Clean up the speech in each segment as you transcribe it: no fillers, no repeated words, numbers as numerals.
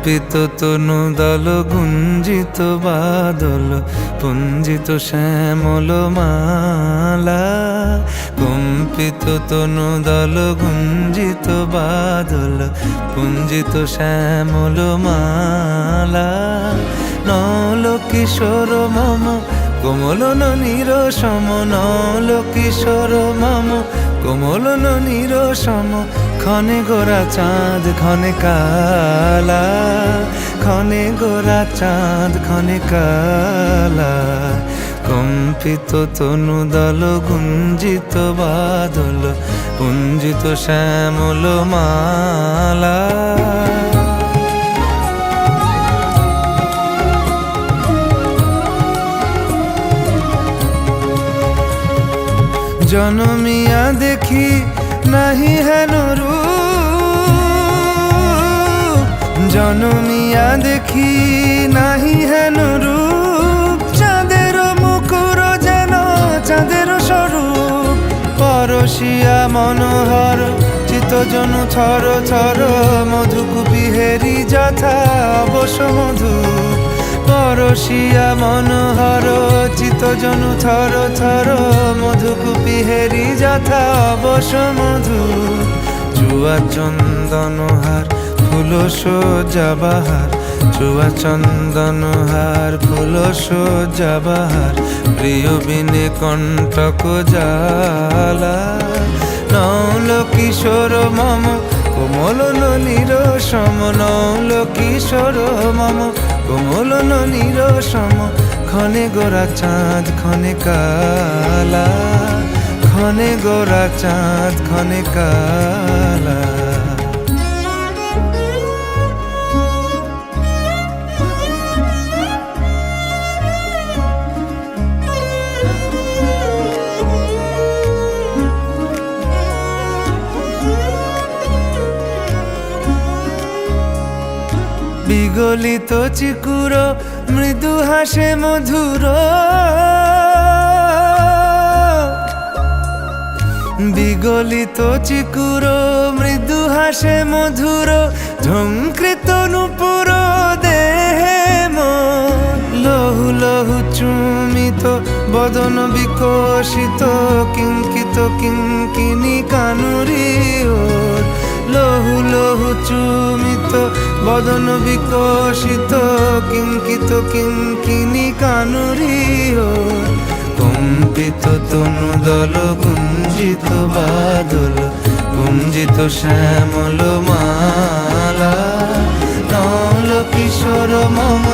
কম্পিত তনু দল গুঞ্জিত বাদল পুঞ্জিত শ্যামল মালা। কম্পিত তনু দল গুঞ্জিত বাদল পুঞ্জিত শ্যামল মালা। নল কিশোর মম কোমলন নিরসম, নল কিশোর মম কোমলন নিরসম। ক্ষণে গোরা চাঁদ ক্ষণে কালা, ক্ষণে গোরা চাঁদ ক্ষণে কালা। কম্পিত তনু দল গুঞ্জিত বাদল পুঞ্জিত শ্যামল মালা। জনমিয়া দেখি নাহি হেন রূপ, জনমিয়া দেখি নাহি হেন রূপ। চাঁদের মুকুর যেন চাঁদের স্বরূপ, পরশিয়া মনোহর চিত্তজনু থর থর। মধুকুপি হেরি যথা অবশ মধু, পরশিয়া মনোহর চিত্তজনু থর থর। মধুকুপি হেরি যথা অবশ মধু। চুয়া চন্দনহার ফুল সজ্জা বাহার, চুয়া চন্দনহার ফুল সজ্জা বাহার। প্রিয় বিনে কণ্টক জ্বালা। নল কিশোর মম কোমলন নিরসম, নল কিশোর মম কোমলন নিরসম। ক্ষণে গোরা চাঁদ ক্ষণে কালা, ক্ষণে গোরা চাঁদ ক্ষণে কালা। বিগলিত চিকুর মৃদু হাসে মধুর, বিগলিত চিকুর মৃদু হাসে মধুর। ঝঙ্কৃত নূপুর দেহে মন, লহু লহু চুমিত বদন বিকশিত। কিঙ্কিত কিঙ্কিনি কানুরি ওর, লহু লহু চুমিত বদন বিকশিত। কিঙ্কিত কিঙ্কিনি কানুরি ওর। কম্পিত তনু দল গুঞ্জিত বাদল গুঞ্জিত শ্যামল মালা। নল কিশোর মম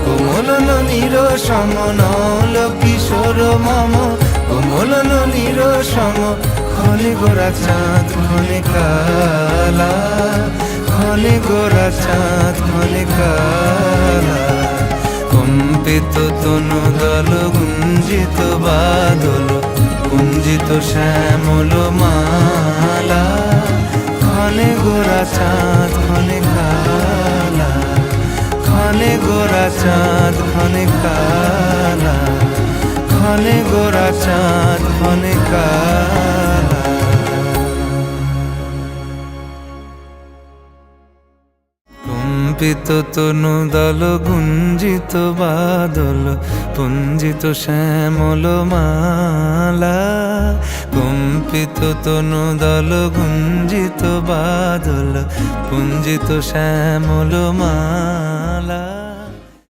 কোমলন নিরসম, নল কিশোর মম কোমলন নিরসম। ক্ষণে গোরা চাঁদ ক্ষণে কালা, ক্ষণে গোরা চাঁদ ক্ষণে কালা। কম্পিত তনু দল গুঞ্জিত বাদল গুঞ্জিত শ্যামল মালা। ক্ষণে গোরা চাঁদ ক্ষণে কালা, ক্ষণে গোরা চাঁদ ক্ষণে কালা, ক্ষণে গোরা চাঁদ ক্ষণে কালা। কম্পিত তনু দল গুঞ্জিত বাদল পুঞ্জিত শ্যামল মালা। কম্পিত তনু দল গুঞ্জিত বাদল পুঞ্জিত শ্যামল মালা।